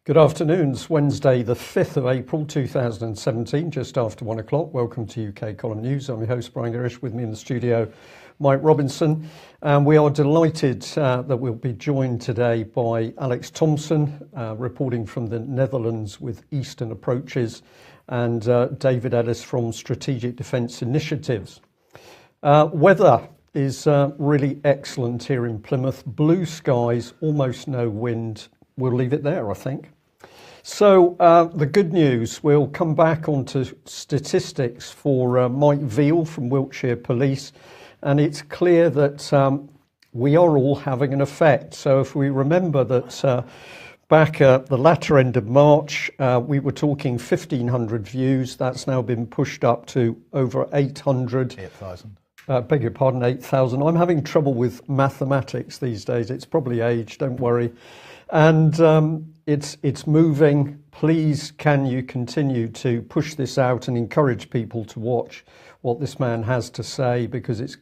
Good afternoon. It's Wednesday, the 5th of April 2017, just after 1 o'clock. Welcome to UK Column News. I'm your host, Brian Gerrish. With me in the studio, Mike Robinson. And we are delighted that we'll be joined today by Alex Thompson, reporting from the Netherlands with Eastern Approaches, and David Ellis from Strategic Defence Initiatives. Weather is really excellent here in Plymouth. Blue skies, almost no wind. We'll leave it there, I think. So the good news, we'll come back onto statistics for Mike Veal from Wiltshire Police, and it's clear that we are all having an effect. So if we remember that back at the latter end of March, we were talking 1,500 views. That's now been pushed up to over 800. 8,000. Beg your pardon, 8,000. I'm having trouble with mathematics these days. It's probably age, don't worry. And it's moving. Please, can you continue to push this out and encourage people to watch what this man has to say, because it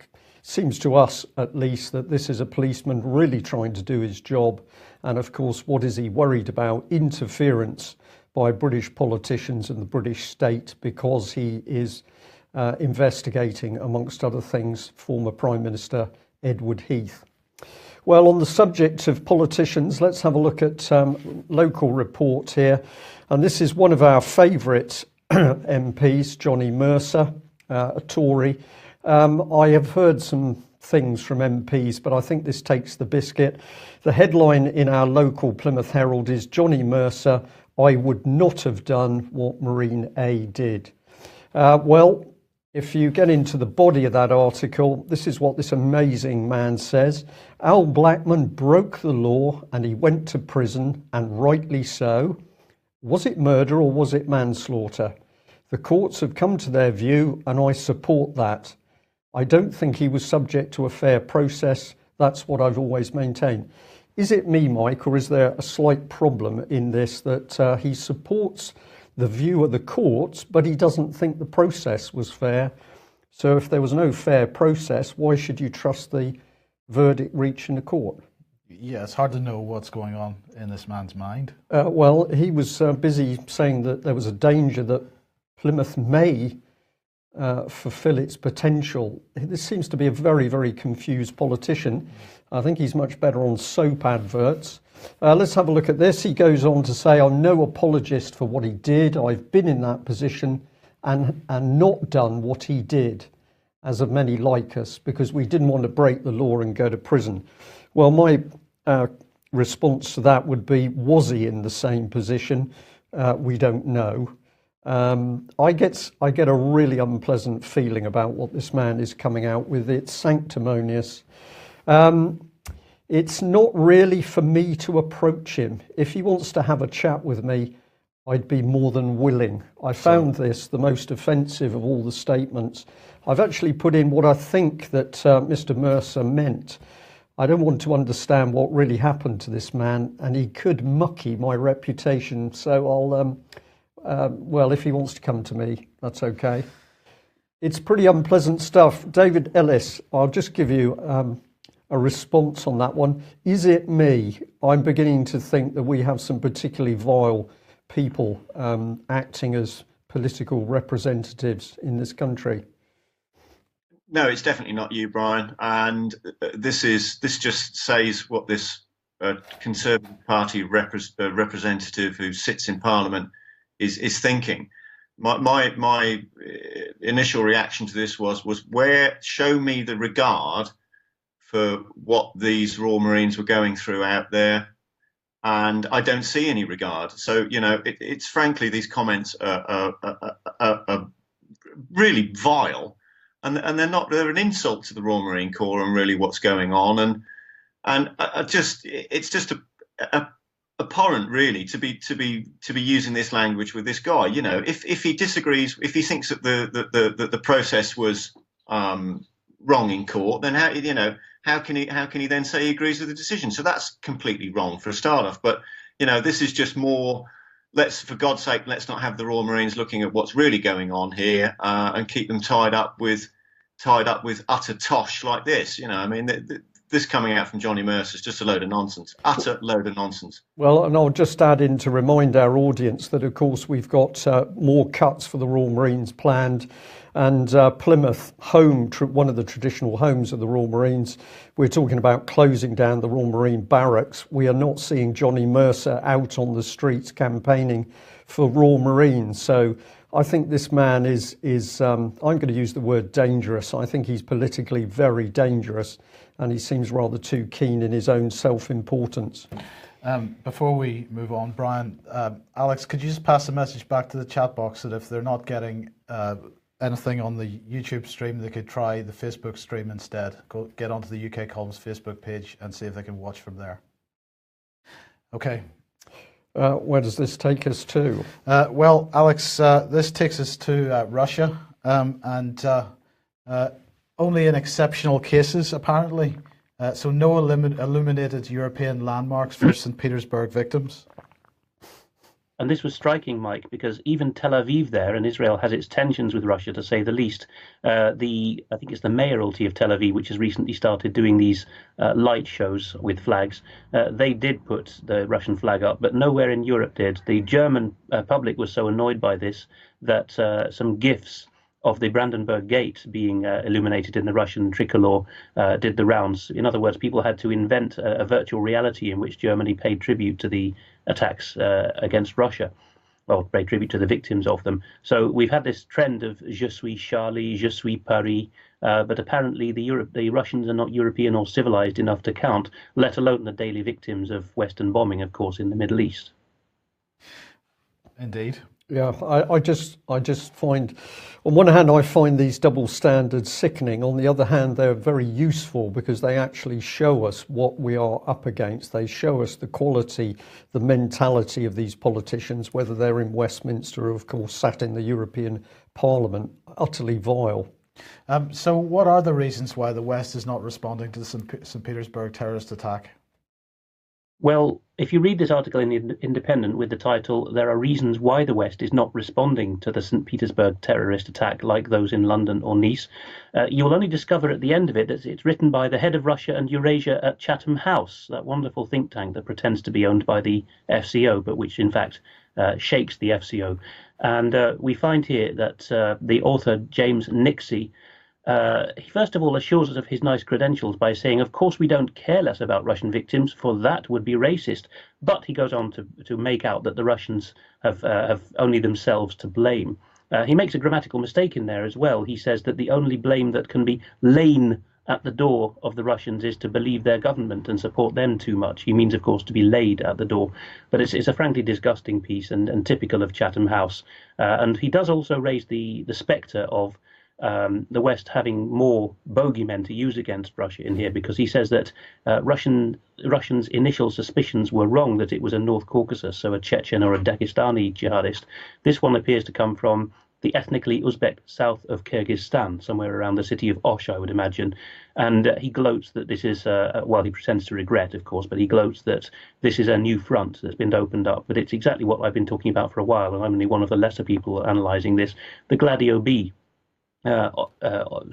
seems to us, at least, that this is a policeman really trying to do his job. And of course, what is he worried about? Interference by British politicians and the British state, because he is investigating, amongst other things, former Prime Minister Edward Heath. Well, on the subject of politicians, let's have a look at local report here. And this is one of our favourite MPs, Johnny Mercer, a Tory. I have heard some things from MPs, but I think this takes the biscuit. The headline in our local Plymouth Herald is Johnny Mercer, I would not have done what Marine A did. Well, if you get into the body of that article, this is what this amazing man says. Al Blackman broke the law and he went to prison, and rightly so. Was it murder or was it manslaughter? The courts have come to their view and I support that. I don't think he was subject to a fair process. That's what I've always maintained. Is it me, Mike, or is there a slight problem in this that he supports the view of the courts, but he doesn't think the process was fair? So if there was no fair process, why should you trust the verdict reached in the court? Yeah, it's hard to know what's going on in this man's mind. Well, he was busy saying that there was a danger that Plymouth may fulfill its potential. This seems to be a very, very confused politician. I think he's much better on soap adverts. Let's have a look at this. He goes on to say, I'm no apologist for what he did. I've been in that position and not done what he did, as of many like us, because we didn't want to break the law and go to prison. Well, my response to that would be, was he in the same position? We don't know. I get a really unpleasant feeling about what this man is coming out with. It's sanctimonious. It's not really for me to approach him. If he wants to have a chat with me, I'd be more than willing. I found this the most offensive of all the statements. I've actually put in what I think that Mr. Mercer meant. I don't want to understand what really happened to this man, and he could mucky my reputation. So I'll, well, if he wants to come to me, that's okay. It's pretty unpleasant stuff. David Ellis, I'll just give you a response on that one. Is it me? I'm beginning to think that we have some particularly vile people acting as political representatives in this country. No, it's definitely not you, Brian. And this just says what this Conservative Party representative who sits in Parliament is thinking. My initial reaction to this was show me the regard for what these Royal Marines were going through out there, and I don't see any regard. So, you know, it's frankly, these comments are really vile, and they're an insult to the Royal Marine Corps and really what's going on, and it's just abhorrent, really, to be using this language with this guy. You know, if he disagrees, if he thinks that the process was wrong in court, then how can he then say he agrees with the decision? So that's completely wrong for a start off. But you know, this is just more. For God's sake, let's not have the Royal Marines looking at what's really going on here and keep them tied up with utter tosh like this. You know, I mean, this coming out from Johnny Mercer is just a load of nonsense, utter load of nonsense. Well, and I'll just add in to remind our audience that, of course, we've got more cuts for the Royal Marines planned. And Plymouth, one of the traditional homes of the Royal Marines, we're talking about closing down the Royal Marine Barracks. We are not seeing Johnny Mercer out on the streets campaigning for Royal Marines. So I think this man is I'm going to use the word dangerous. I think he's politically very dangerous, and he seems rather too keen in his own self-importance. Before we move on, Brian, Alex, could you just pass a message back to the chat box that if they're not getting anything on the YouTube stream, they could try the Facebook stream instead. Get onto the UK Columns Facebook page and see if they can watch from there. Okay. Where does this take us to? Well, Alex, this takes us to Russia, and only in exceptional cases, apparently. So no illuminated European landmarks for St. Petersburg victims. And this was striking, Mike, because even Tel Aviv there, and Israel has its tensions with Russia, to say the least. I think it's the mayoralty of Tel Aviv, which has recently started doing these light shows with flags. They did put the Russian flag up, but nowhere in Europe did. The German public was so annoyed by this that some GIFs of the Brandenburg Gate being illuminated in the Russian tricolor did the rounds. In other words, people had to invent a virtual reality in which Germany paid tribute to the attacks against Russia, or paid tribute to the victims of them. So we've had this trend of Je suis Charlie, Je suis Paris, but apparently the Russians are not European or civilized enough to count, let alone the daily victims of Western bombing, of course, in the Middle East. Indeed. Yeah, I just find, on one hand, I find these double standards sickening. On the other hand, they're very useful because they actually show us what we are up against. They show us the quality, the mentality of these politicians, whether they're in Westminster or, of course, sat in the European Parliament, utterly vile. So what are the reasons why the West is not responding to the St. Petersburg terrorist attack? Well, if you read this article in the Independent with the title, "There are reasons why the West is not responding to the St. Petersburg terrorist attack like those in London or Nice," you will only discover at the end of it that it's written by the head of Russia and Eurasia at Chatham House, that wonderful think tank that pretends to be owned by the FCO, but which in fact shakes the FCO. And we find here that the author, James Nixey, he first of all assures us of his nice credentials by saying, of course, we don't care less about Russian victims, for that would be racist. But he goes on to make out that the Russians have only themselves to blame. He makes a grammatical mistake in there as well. He says that the only blame that can be lain at the door of the Russians is to believe their government and support them too much. He means, of course, to be laid at the door. But it's a frankly disgusting piece and typical of Chatham House. And he does also raise the spectre of the West having more bogeymen to use against Russia in here, because he says that Russians' initial suspicions were wrong, that it was a North Caucasus, so a Chechen or a Dagestani jihadist. This one appears to come from the ethnically Uzbek south of Kyrgyzstan, somewhere around the city of Osh, I would imagine. And he gloats that this is, well, he pretends to regret, of course, but he gloats that this is a new front that's been opened up. But it's exactly what I've been talking about for a while, and I'm only one of the lesser people analysing this. The Gladio B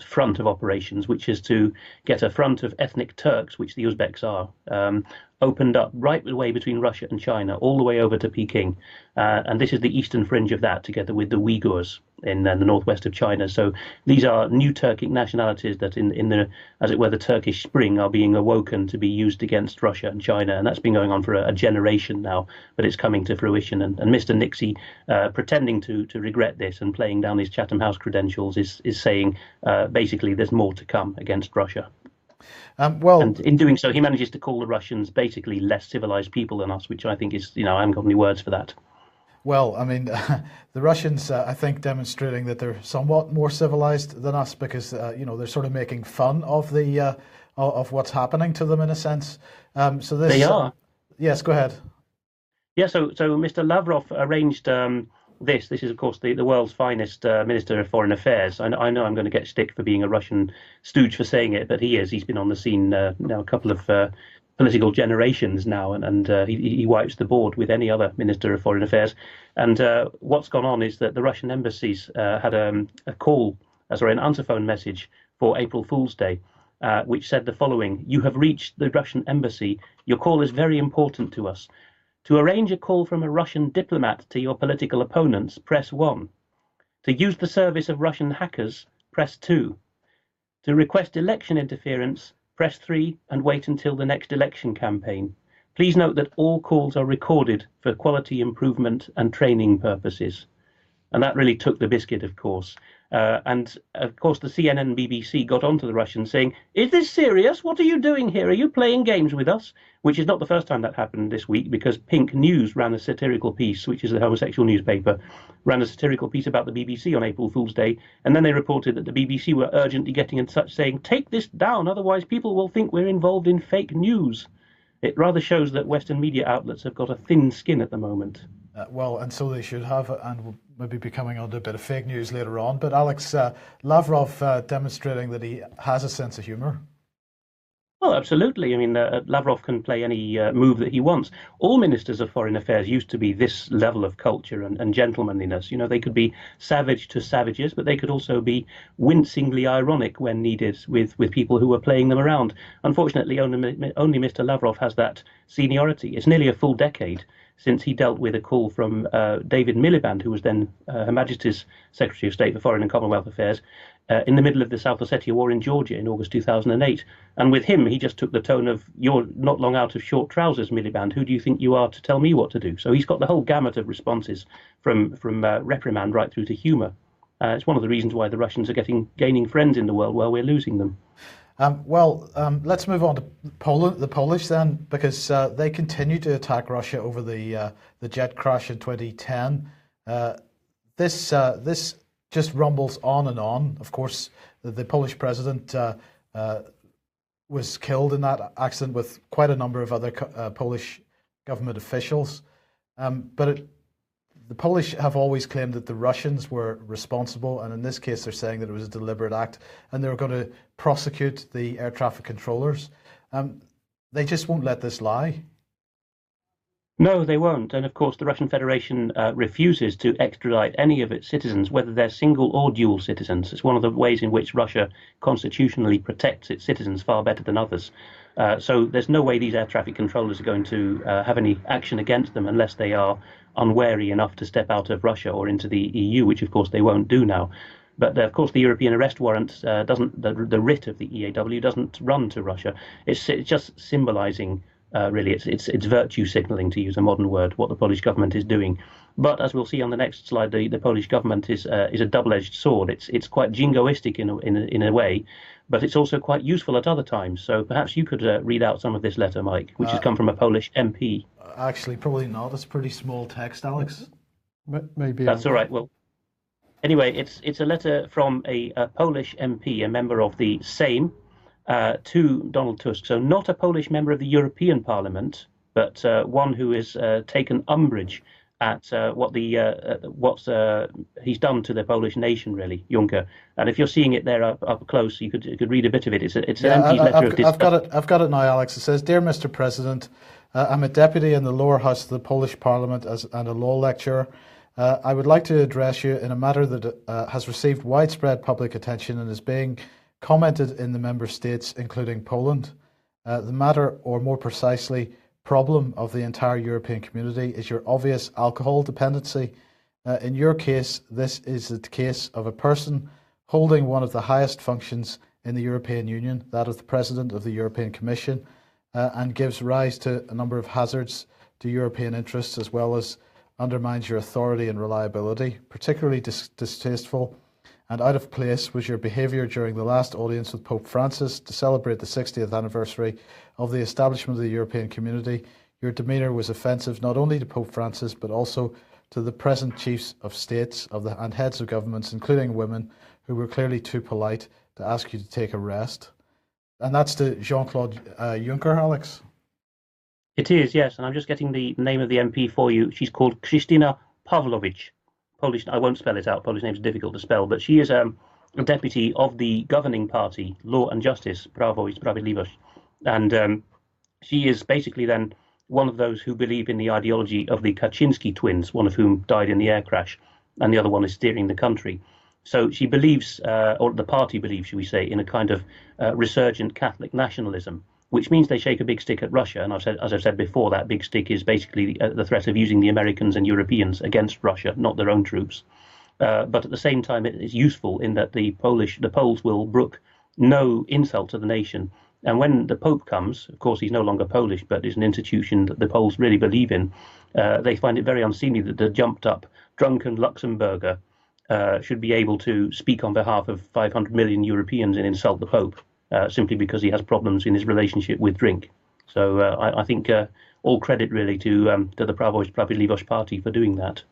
front of operations, which is to get a front of ethnic Turks, which the Uzbeks are, opened up right away between Russia and China, all the way over to Peking. And this is the eastern fringe of that, together with the Uyghurs in the northwest of China. So these are new Turkic nationalities that in the, as it were, the Turkish Spring are being awoken to be used against Russia and China. And that's been going on for a generation now, but it's coming to fruition. And Mr. Nixey, pretending to regret this and playing down his Chatham House credentials, is saying basically there's more to come against Russia. Well, and in doing so, he manages to call the Russians basically less civilized people than us, which I think is, I haven't got any words for that. Well, I mean, the Russians, I think, demonstrating that they're somewhat more civilized than us, because they're sort of making fun of the of what's happening to them in a sense. So this, they are. Yes, go ahead. Yeah. So Mr. Lavrov arranged. This is, of course, the world's finest Minister of Foreign Affairs. I know I'm going to get stick for being a Russian stooge for saying it, but he is. He's been on the scene now a couple of political generations now, and he wipes the board with any other Minister of Foreign Affairs. And what's gone on is that the Russian embassies had an answer phone message for April Fool's Day. which said the following: "You have reached the Russian embassy. Your call is very important to us. To arrange a call from a Russian diplomat to your political opponents, press 1. To use the service of Russian hackers, press 2. To request election interference, press 3 and wait until the next election campaign. Please note that all calls are recorded for quality improvement and training purposes." And that really took the biscuit, of course. And of course, the CNN and BBC got onto the Russians saying, "Is this serious? What are you doing here? Are you playing games with us?" Which is not the first time that happened this week, because Pink News ran a satirical piece, which is a homosexual newspaper, ran a satirical piece about the BBC on April Fool's Day. And then they reported that the BBC were urgently getting in touch saying, "Take this down, otherwise people will think we're involved in fake news." It rather shows that Western media outlets have got a thin skin at the moment. Well, and so they should have, and we'll maybe be coming on to a bit of fake news later on. But Alex, Lavrov demonstrating that he has a sense of humour. Well, absolutely. I mean, Lavrov can play any move that he wants. All ministers of foreign affairs used to be this level of culture and gentlemanliness. You know, they could be savage to savages, but they could also be wincingly ironic when needed with people who were playing them around. Unfortunately, only Mr. Lavrov has that seniority. It's nearly a full decade since he dealt with a call from David Miliband, who was then Her Majesty's Secretary of State for Foreign and Commonwealth Affairs, in the middle of the South Ossetia War in Georgia in August 2008. And with him, he just took the tone of, "You're not long out of short trousers, Miliband. Who do you think you are to tell me what to do?" So he's got the whole gamut of responses from reprimand right through to humour. It's one of the reasons why the Russians are gaining friends in the world while we're losing them. Let's move on to Poland, the Polish then, because they continue to attack Russia over the jet crash in 2010. This just rumbles on and on. Of course, the Polish president was killed in that accident with quite a number of other Polish government officials. The Polish have always claimed that the Russians were responsible, and in this case they're saying that it was a deliberate act, and they're going to prosecute the air traffic controllers. They just won't let this lie. No, they won't. And of course, the Russian Federation refuses to extradite any of its citizens, whether they're single or dual citizens. It's one of the ways in which Russia constitutionally protects its citizens far better than others. So there's no way these air traffic controllers are going to have any action against them unless they are unwary enough to step out of Russia or into the EU, which of course they won't do now. But of course, the European arrest warrant doesn't. The writ of the EAW doesn't run to Russia. It's just symbolising. Really, it's virtue signalling, to use a modern word, what the Polish government is doing. But as we'll see on the next slide, the Polish government is a double-edged sword. It's quite jingoistic in a way, but it's also quite useful at other times. So perhaps you could read out some of this letter, Mike, which has come from a Polish MP. Actually, probably not. It's pretty small text, Alex. Maybe that's all right. Well, anyway, it's a letter from a Polish MP, a member of the Sejm, to Donald Tusk. So not a Polish member of the European Parliament, but one who has taken umbrage at what he's done to the Polish nation, really, Juncker. And if you're seeing it there up close, you could read a bit of it. It's an MP's letter of disgust. I've got it now, Alex. It says, "Dear Mr. President, I'm a deputy in the lower house of the Polish Parliament and a law lecturer. I would like to address you in a matter that has received widespread public attention and is being commented in the member states, including Poland. The matter, or more precisely, problem of the entire European community is your obvious alcohol dependency. In your case, this is the case of a person holding one of the highest functions in the European Union, that of the President of the European Commission, and gives rise to a number of hazards to European interests, as well as undermines your authority and reliability. Particularly distasteful and out of place was your behaviour during the last audience with Pope Francis to celebrate the 60th anniversary of the establishment of the European Community. Your demeanour was offensive not only to Pope Francis but also to the present chiefs of states and heads of governments, including women, who were clearly too polite to ask you to take a rest." And that's to Jean-Claude Juncker, Alex? It is, yes. And I'm just getting the name of the MP for you. She's called Krystyna Pawłowicz. Polish, I won't spell it out. Polish names are difficult to spell, but she is a deputy of the governing party, Law and Justice, Prawo i Sprawiedliwość. And she is basically then one of those who believe in the ideology of the Kaczynski twins, one of whom died in the air crash, and the other one is steering the country. So she believes, or the party believes, should we say, in a kind of resurgent Catholic nationalism, which means they shake a big stick at Russia. And as I've said before, that big stick is basically the threat of using the Americans and Europeans against Russia, not their own troops. But at the same time, it is useful in that the Poles will brook no insult to the nation. And when the Pope comes, of course, he's no longer Polish, but is an institution that the Poles really believe in. They find it very unseemly that the jumped-up, drunken Luxemburger should be able to speak on behalf of 500 million Europeans and insult the Pope simply because he has problems in his relationship with drink. So I think all credit really to the Prawo i Sprawiedliwość party for doing that.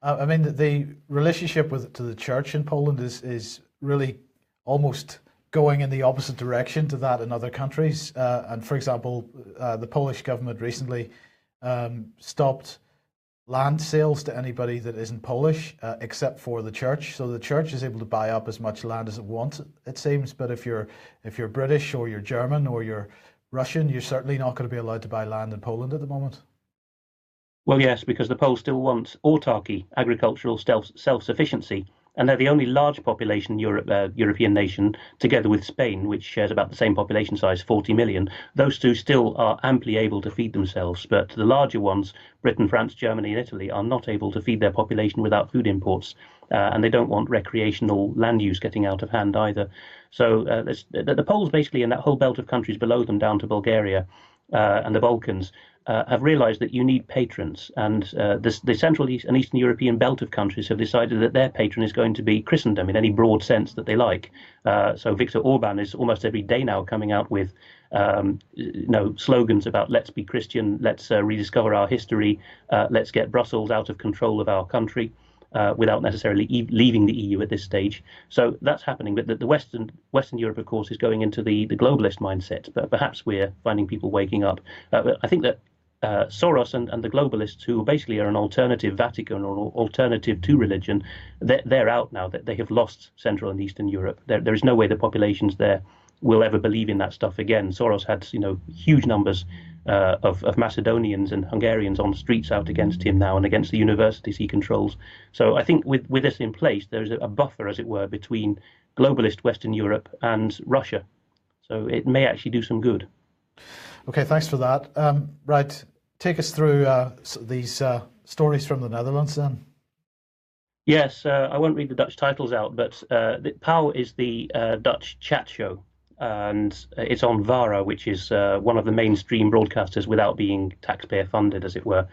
I mean, the relationship to the church in Poland is really almost going in the opposite direction to that in other countries. And for example, the Polish government recently stopped land sales to anybody that isn't Polish, except for the church. So the church is able to buy up as much land as it wants, it seems. But if you're British or you're German or you're Russian, you're certainly not going to be allowed to buy land in Poland at the moment. Well, yes, because the Poles still want autarky, agricultural self-sufficiency, and they're the only large population European nation, together with Spain, which shares about the same population size, 40 million. Those two still are amply able to feed themselves, but the larger ones, Britain, France, Germany, and Italy, are not able to feed their population without food imports, and they don't want recreational land use getting out of hand either. So the Poles, basically, in that whole belt of countries below them down to Bulgaria and the Balkans, have realized that you need patrons, and the Central and Eastern European belt of countries have decided that their patron is going to be Christendom in any broad sense that they like. So Viktor Orban is almost every day now coming out with slogans about let's be Christian, let's rediscover our history, let's get Brussels out of control of our country. Without necessarily leaving the EU at this stage. So that's happening. But the Western Europe, of course, is going into the globalist mindset. But perhaps we're finding people waking up. But I think that Soros and the globalists, who basically are an alternative Vatican or alternative to religion, they're out now. That they have lost Central and Eastern Europe. There is no way the populations there will ever believe in that stuff again. Soros had huge numbers of Macedonians and Hungarians on the streets out against him now and against the universities he controls. So I think with this in place, there is a buffer, as it were, between globalist Western Europe and Russia. So it may actually do some good. Okay, thanks for that. Right, take us through these stories from the Netherlands then. Yes, I won't read the Dutch titles out, but Pauw is the Dutch chat show. And it's on VARA, which is one of the mainstream broadcasters without being taxpayer funded, as it were.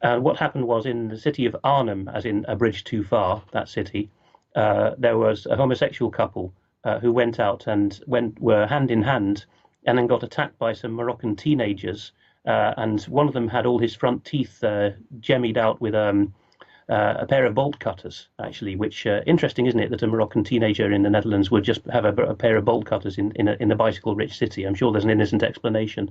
What happened was in the city of Arnhem, as in a bridge too far, that city, there was a homosexual couple who went out and were hand in hand and then got attacked by some Moroccan teenagers. And one of them had all his front teeth jemmied out with a pair of bolt cutters, actually, which interesting, isn't it, that a Moroccan teenager in the Netherlands would just have a pair of bolt cutters in a bicycle-rich city. I'm sure there's an innocent explanation.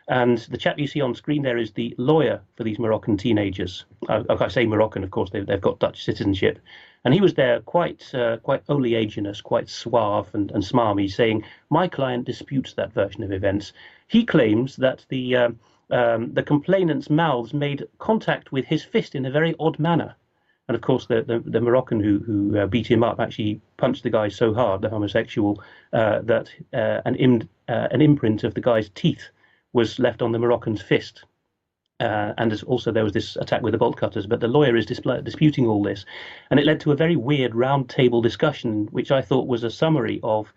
And the chap you see on screen there is the lawyer for these Moroccan teenagers. I say Moroccan, of course, they've got Dutch citizenship. And he was there quite oleaginous, quite suave and smarmy, saying, my client disputes that version of events. He claims that the complainant's mouths made contact with his fist in a very odd manner. And of course, the Moroccan who beat him up actually punched the guy so hard, the homosexual, that an imprint of the guy's teeth was left on the Moroccan's fist. And also there was this attack with the bolt cutters, but the lawyer is disputing all this. And it led to a very weird round table discussion, which I thought was a summary of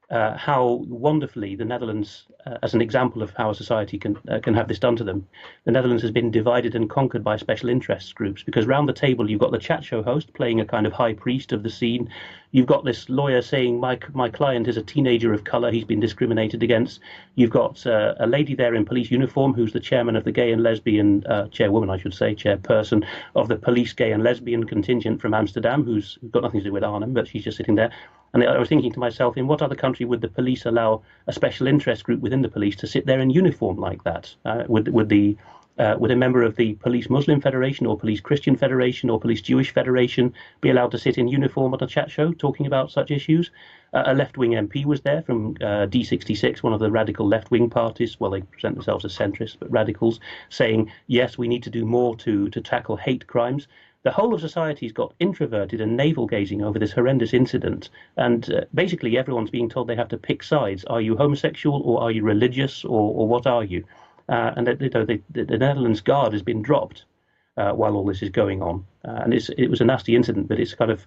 how wonderfully the Netherlands, as an example of how a society can have this done to them, the Netherlands has been divided and conquered by special interests groups, because round the table you've got the chat show host playing a kind of high priest of the scene. You've got this lawyer saying, my client is a teenager of colour, he's been discriminated against. You've got a lady there in police uniform who's the chairman of the gay and lesbian, chairwoman I should say, chairperson of the police gay and lesbian contingent from Amsterdam, who's got nothing to do with Arnhem, but she's just sitting there. And I was thinking to myself, in what other country would the police allow a special interest group within the police to sit there in uniform like that? Would a member of the Police Muslim Federation or Police Christian Federation or Police Jewish Federation be allowed to sit in uniform at a chat show talking about such issues? A left-wing MP was there from D66, one of the radical left-wing parties. Well, they present themselves as centrists, but radicals, saying, yes, we need to do more to tackle hate crimes. the whole of society's got introverted and navel-gazing over this horrendous incident, and basically everyone's being told they have to pick sides. Are you homosexual, or are you religious, or what are you? And the Netherlands Guard has been dropped while all this is going on. And it was a nasty incident, but it's kind of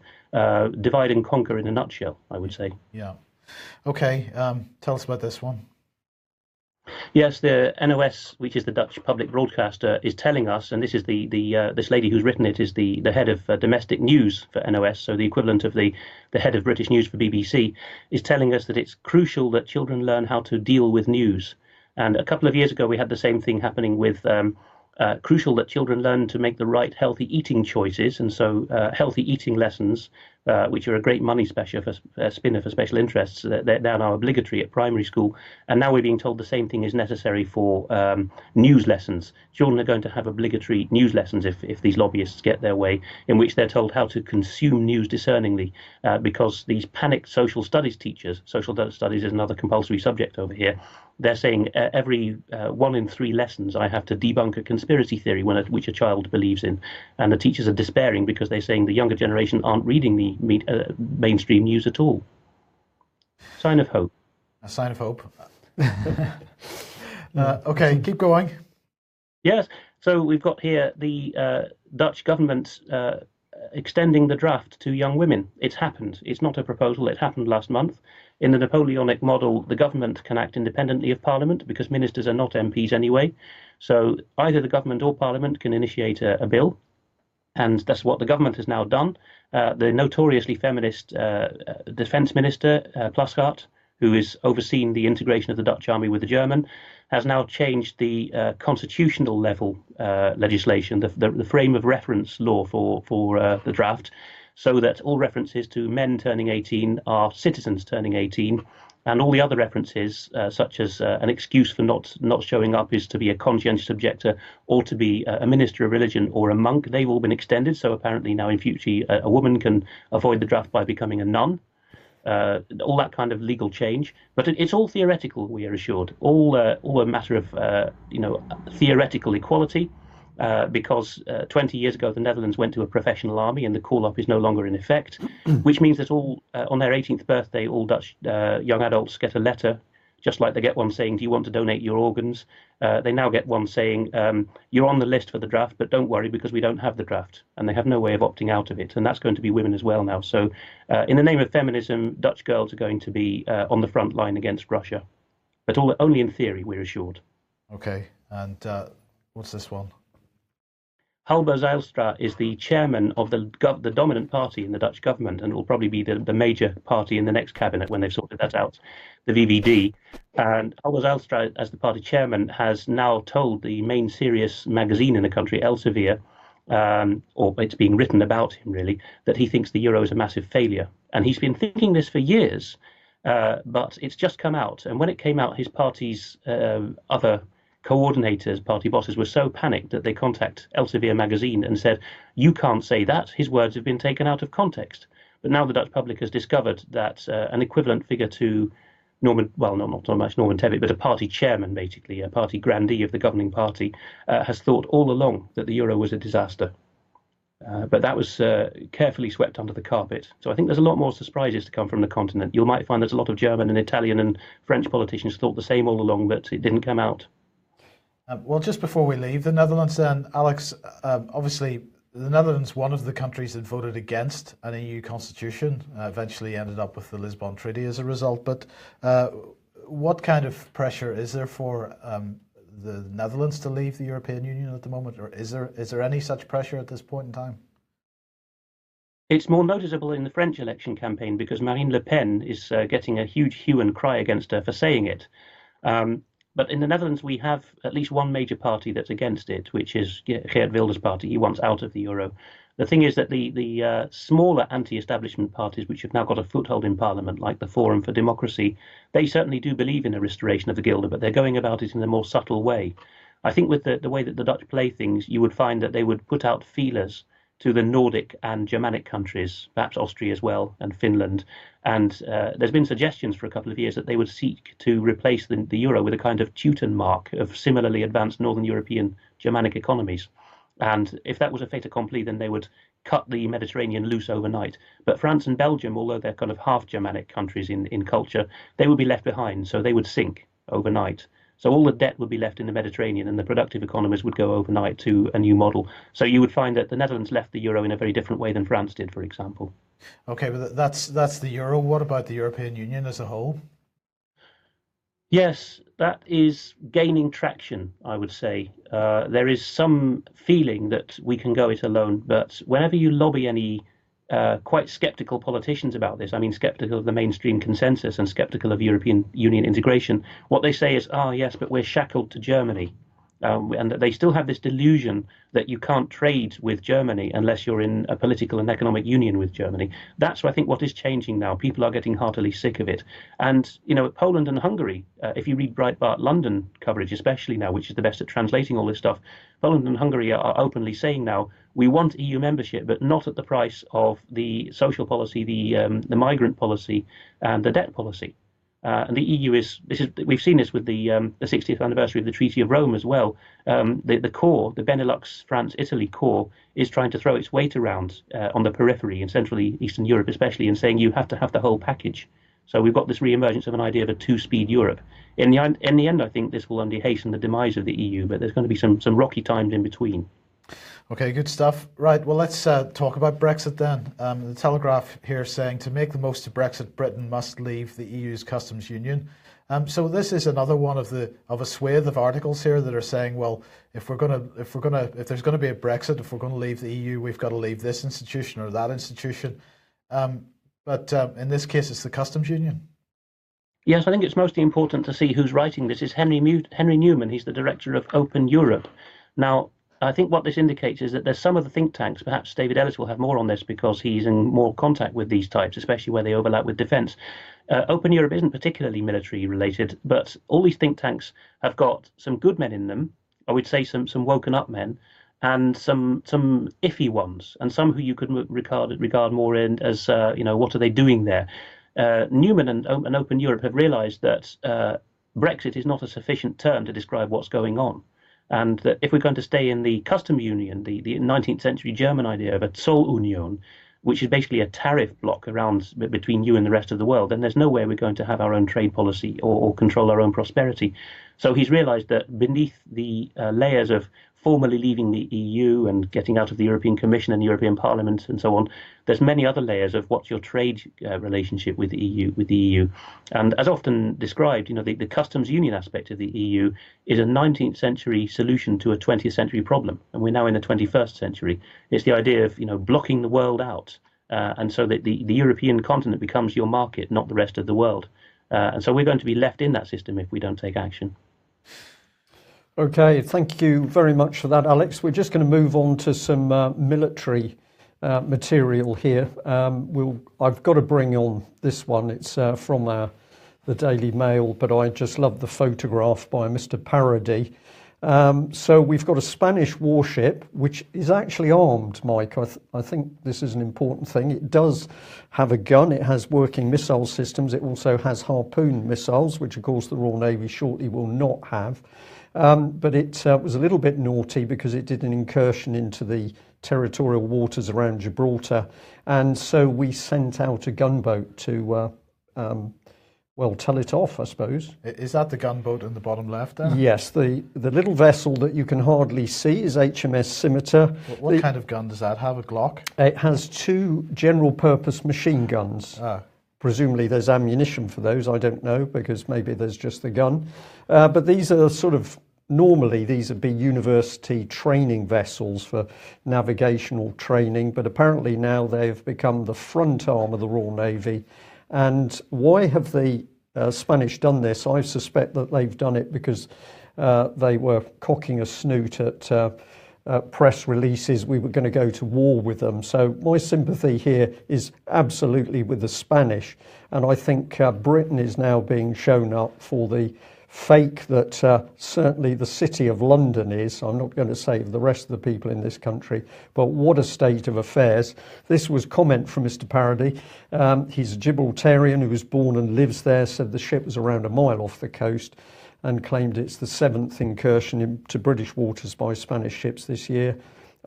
divide and conquer in a nutshell, I would say. Yeah. Okay, tell us about this one. Yes, the NOS, which is the Dutch public broadcaster, is telling us, and this is this lady who's written it is the head of domestic news for NOS, so the equivalent of the head of British news for BBC, is telling us that it's crucial that children learn how to deal with news. And a couple of years ago, we had the same thing happening with crucial that children learn to make the right healthy eating choices. And so healthy eating lessons, which are a great money spinner for special interests, they're now obligatory at primary school. And now we're being told the same thing is necessary for news lessons. Children are going to have obligatory news lessons if these lobbyists get their way, in which they're told how to consume news discerningly, because these panicked social studies teachers, social studies is another compulsory subject over here, they're saying every 1 in 3 lessons I have to debunk a conspiracy theory which a child believes in. And the teachers are despairing because they're saying the younger generation aren't reading the mainstream news at all. Sign of hope. A sign of hope. Okay, keep going. Yes, so we've got here the Dutch government extending the draft to young women. It's happened. It's not a proposal. It happened last month. In the Napoleonic model, the government can act independently of Parliament because ministers are not MPs anyway. So either the government or Parliament can initiate a bill, and that's what the government has now done. The notoriously feminist defence minister, Plasgaard, who has overseen the integration of the Dutch army with the German, has now changed the constitutional level legislation, the frame of reference law for the draft, so that all references to men turning 18 are citizens turning 18, and all the other references, such as an excuse for not showing up is to be a conscientious objector or to be a minister of religion or a monk, they've all been extended. So apparently now in future a woman can avoid the draft by becoming a nun. All that kind of legal change, but it's all theoretical. We are assured, all a matter of theoretical equality, because 20 years ago the Netherlands went to a professional army, and the call-up is no longer in effect, which means that all on their 18th birthday, all Dutch young adults get a letter, just like they get one saying, "Do you want to donate your organs?" They now get one saying, "You're on the list for the draft, but don't worry because we don't have the draft," and they have no way of opting out of it, and that's going to be women as well now. So in the name of feminism, Dutch girls are going to be on the front line against Russia, but only in theory, we're assured. Okay, and what's this one? Halbe Zijlstra is the chairman of the dominant party in the Dutch government, and will probably be the major party in the next cabinet when they've sorted that out, the VVD. And Halbe Zijlstra, as the party chairman, has now told the main serious magazine in the country, Elsevier, or it's being written about him really, that he thinks the euro is a massive failure. And he's been thinking this for years, but it's just come out. And when it came out, his party's other coordinators, party bosses, were so panicked that they contact Elsevier magazine and said, "You can't say that. His words have been taken out of context." But now the Dutch public has discovered that an equivalent figure to Norman, well, not so much Norman Teviot, but a party chairman, basically, a party grandee of the governing party, has thought all along that the euro was a disaster. But that was carefully swept under the carpet. So I think there's a lot more surprises to come from the continent. You might find there's a lot of German and Italian and French politicians thought the same all along, but it didn't come out. Well, just before we leave the Netherlands then, Alex, obviously the Netherlands, one of the countries that voted against an EU constitution, eventually ended up with the Lisbon Treaty as a result. But what kind of pressure is there for the Netherlands to leave the European Union at the moment? Or is there any such pressure at this point in time? It's more noticeable in the French election campaign because Marine Le Pen is getting a huge hue and cry against her for saying it. But in the Netherlands, we have at least one major party that's against it, which is Geert Wilders' party. He wants out of the euro. The thing is that the smaller anti-establishment parties, which have now got a foothold in Parliament, like the Forum for Democracy, they certainly do believe in a restoration of the guilder, but they're going about it in a more subtle way. I think with the way that the Dutch play things, you would find that they would put out feelers to the Nordic and Germanic countries, perhaps Austria as well, and Finland. And there's been suggestions for a couple of years that they would seek to replace the euro with a kind of Teuton mark of similarly advanced Northern European Germanic economies. And if that was a fait accompli, then they would cut the Mediterranean loose overnight. But France and Belgium, although they're kind of half Germanic countries in culture, they would be left behind. So they would sink overnight. So all the debt would be left in the Mediterranean, and the productive economies would go overnight to a new model. So you would find that the Netherlands left the euro in a very different way than France did, for example. Okay, but that's the euro. What about the European Union as a whole? Yes, that is gaining traction, I would say. There is some feeling that we can go it alone, but whenever you lobby any quite skeptical politicians about this, I mean, skeptical of the mainstream consensus and skeptical of European Union integration, what they say is, yes, but we're shackled to Germany. And that they still have this delusion that you can't trade with Germany unless you're in a political and economic union with Germany. That's, I think, what is changing now. People are getting heartily sick of it. And, Poland and Hungary, if you read Breitbart London coverage, especially now, which is the best at translating all this stuff, Poland and Hungary are openly saying now, we want EU membership, but not at the price of the social policy, the migrant policy, and the debt policy. And the EU we've seen this with the 60th anniversary of the Treaty of Rome as well. The core, the Benelux, France, Italy core, is trying to throw its weight around on the periphery in Central Eastern Europe, especially, and saying you have to have the whole package. So we've got this re-emergence of an idea of a two-speed Europe. In the end, I think this will only hasten the demise of the EU, but there's going to be some rocky times in between. Okay, good stuff. Right, well, let's talk about Brexit then. The Telegraph here saying to make the most of Brexit, Britain must leave the EU's customs union. So this is another one of a swathe of articles here that are saying, well, if there's going to be a Brexit, if we're going to leave the EU, we've got to leave this institution or that institution. But in this case, it's the customs union. Yes, I think it's mostly important to see who's writing this. Is Henry Newman. He's the director of Open Europe. Now, I think what this indicates is that there's some of the think tanks, perhaps David Ellis will have more on this because he's in more contact with these types, especially where they overlap with defence. Open Europe isn't particularly military related, but all these think tanks have got some good men in them, I would say some woken up men, and some iffy ones, and some who you could regard more as, what are they doing there? Newman and Open Europe have realised that Brexit is not a sufficient term to describe what's going on. And that if we're going to stay in the custom union, the 19th century German idea of a Zollunion, which is basically a tariff block around between you and the rest of the world, then there's no way we're going to have our own trade policy or control our own prosperity. So he's realized that beneath the layers of formally leaving the EU and getting out of the European Commission and the European Parliament and so on, there's many other layers of what's your trade relationship with the EU. And as often described, the customs union aspect of the EU is a 19th century solution to a 20th century problem. And we're now in the 21st century. It's the idea of, blocking the world out. And so that the European continent becomes your market, not the rest of the world. And so we're going to be left in that system if we don't take action. Okay, thank you very much for that, Alex. We're just going to move on to some military material here. I've got to bring on this one. It's from the Daily Mail, but I just love the photograph by Mr. Paradis. So we've got a Spanish warship, which is actually armed, Mike. I think this is an important thing. It does have a gun. It has working missile systems. It also has Harpoon missiles, which, of course, the Royal Navy shortly will not have. But it was a little bit naughty because it did an incursion into the territorial waters around Gibraltar. And so we sent out a gunboat to, tell it off, I suppose. Is that the gunboat in the bottom left there? Yes, the little vessel that you can hardly see is HMS Scimitar. What kind of gun does that have, a Glock? It has 2 general-purpose machine guns. Presumably there's ammunition for those, I don't know, because maybe there's just the gun. But these are normally these would be university training vessels for navigational training, but apparently now they've become the front arm of the Royal Navy. And why have the Spanish done this? I suspect that they've done it because they were cocking a snoot at press releases we were going to go to war with them. So my sympathy here is absolutely with the Spanish, and I think Britain is now being shown up for the fake that certainly the City of London is. I'm not going to save the rest of the people in this country, but what a state of affairs. This was comment from Mr. Paradis. He's a Gibraltarian who was born and lives there, said the ship was around a mile off the coast, and claimed it's the 7th incursion into British waters by Spanish ships this year.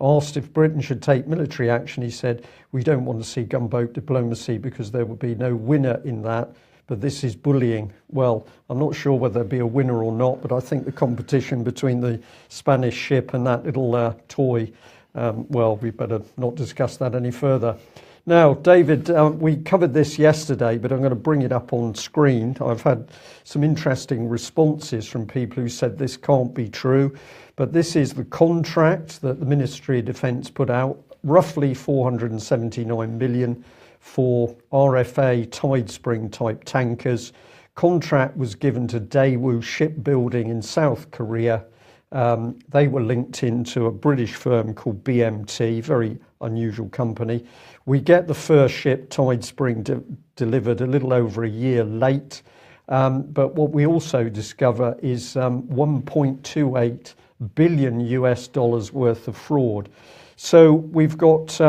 Asked if Britain should take military action, he said, "We don't want to see gunboat diplomacy because there would be no winner in that, but this is bullying." Well, I'm not sure whether there'll be a winner or not, but I think the competition between the Spanish ship and that little toy, well, we better not discuss that any further. Now, David, we covered this yesterday, but I'm going to bring it up on screen. I've had some interesting responses from people who said this can't be true, but this is the contract that the Ministry of Defence put out, roughly 479 million for RFA Tidespring type tankers. Contract was given to Daewoo Shipbuilding in South Korea. They were linked into a British firm called BMT, very unusual company. We get the first ship, Tidespring, delivered a little over a year late. But what we also discover is 1.28 billion US dollars worth of fraud. So we've got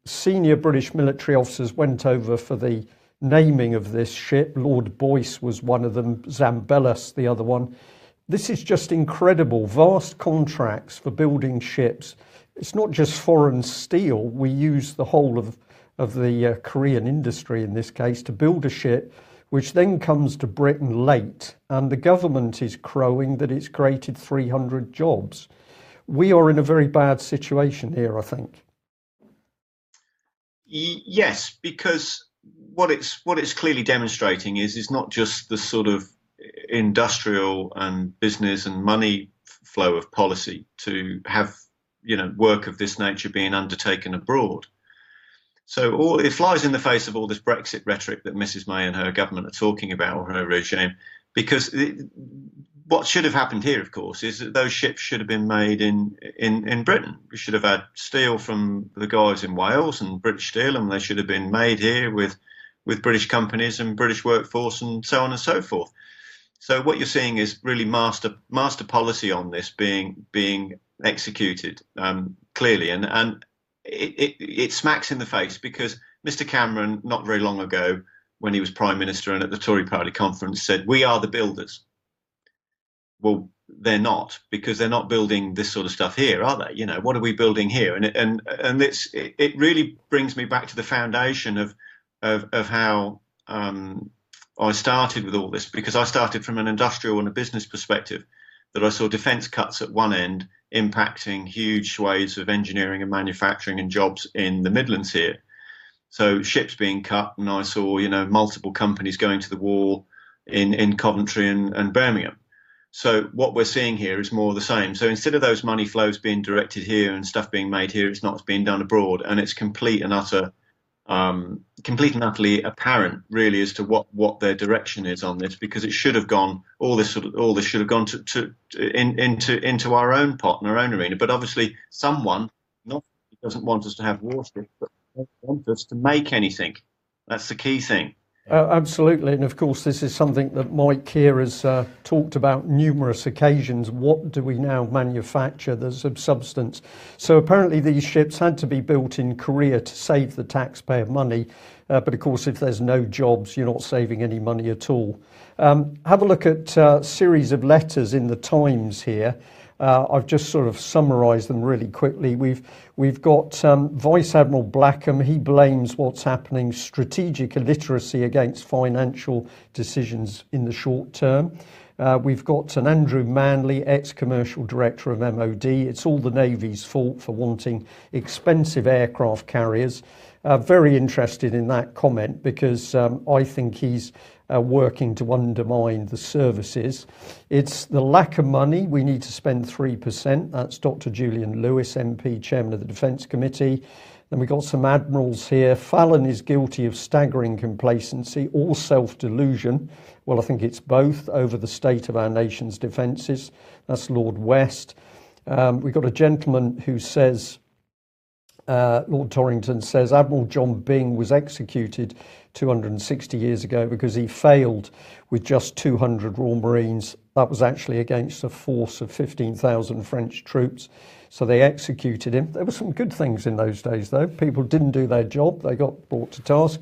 senior British military officers went over for the naming of this ship. Lord Boyce was one of them, Zambellas the other one. This is just incredible. Vast contracts for building ships. It's not just foreign steel. We use the whole of the Korean industry in this case to build a ship, which then comes to Britain late, and the government is crowing that it's created 300 jobs. We are in a very bad situation here, I think. Yes, because what it's clearly demonstrating is not just the sort of industrial and business and money flow of policy to have work of this nature being undertaken abroad. So it flies in the face of all this Brexit rhetoric that Mrs May and her government are talking about, or her regime, because what should have happened here, of course, is that those ships should have been made in Britain. We should have had steel from the guys in Wales and British Steel, and they should have been made here with British companies and British workforce and so on and so forth. So what you're seeing is really master policy on this being executed clearly, and it smacks in the face, because Mr Cameron, not very long ago, when he was Prime Minister and at the Tory Party conference, said, "We are the builders." Well, they're not, because they're not building this sort of stuff here, are they? What are we building here? And it really brings me back to the foundation of how I started with all this, because I started from an industrial and a business perspective, that I saw defence cuts at one end impacting huge swathes of engineering and manufacturing and jobs in the Midlands here. So ships being cut, and I saw multiple companies going to the wall in Coventry and Birmingham. So what we're seeing here is more of the same. So instead of those money flows being directed here and stuff being made here, it's not being done abroad, and it's complete and utterly apparent, really, as to what their direction is on this, because it should have gone. All this should have gone into our own pot and our own arena. But obviously, someone doesn't want us to have warships, but they want us to make anything. That's the key thing. Absolutely, and of course this is something that Mike here has talked about numerous occasions. What do we now manufacture that's of substance? So apparently these ships had to be built in Korea to save the taxpayer money, but of course if there's no jobs, you're not saving any money at all. Have a look at a series of letters in the Times here. I've just sort of summarised them really quickly. We've got Vice Admiral Blackham. He blames what's happening, strategic illiteracy against financial decisions in the short term. We've got an Andrew Manley, ex-commercial director of MOD. It's all the Navy's fault for wanting expensive aircraft carriers. Very interested in that comment, because I think he's working to undermine the services. It's the lack of money. We need to spend 3%. That's Dr. Julian Lewis, MP, Chairman of the Defence Committee. Then we've got some admirals here. Fallon is guilty of staggering complacency or self-delusion. Well, I think it's both over the state of our nation's defences. That's Lord West. We've got a gentleman who says, Lord Torrington says, Admiral John Byng was executed 260 years ago because he failed with just 200 Royal Marines That was actually against a force of 15,000 French troops. So they executed him. There were some good things in those days, though. People didn't do their job. They got brought to task.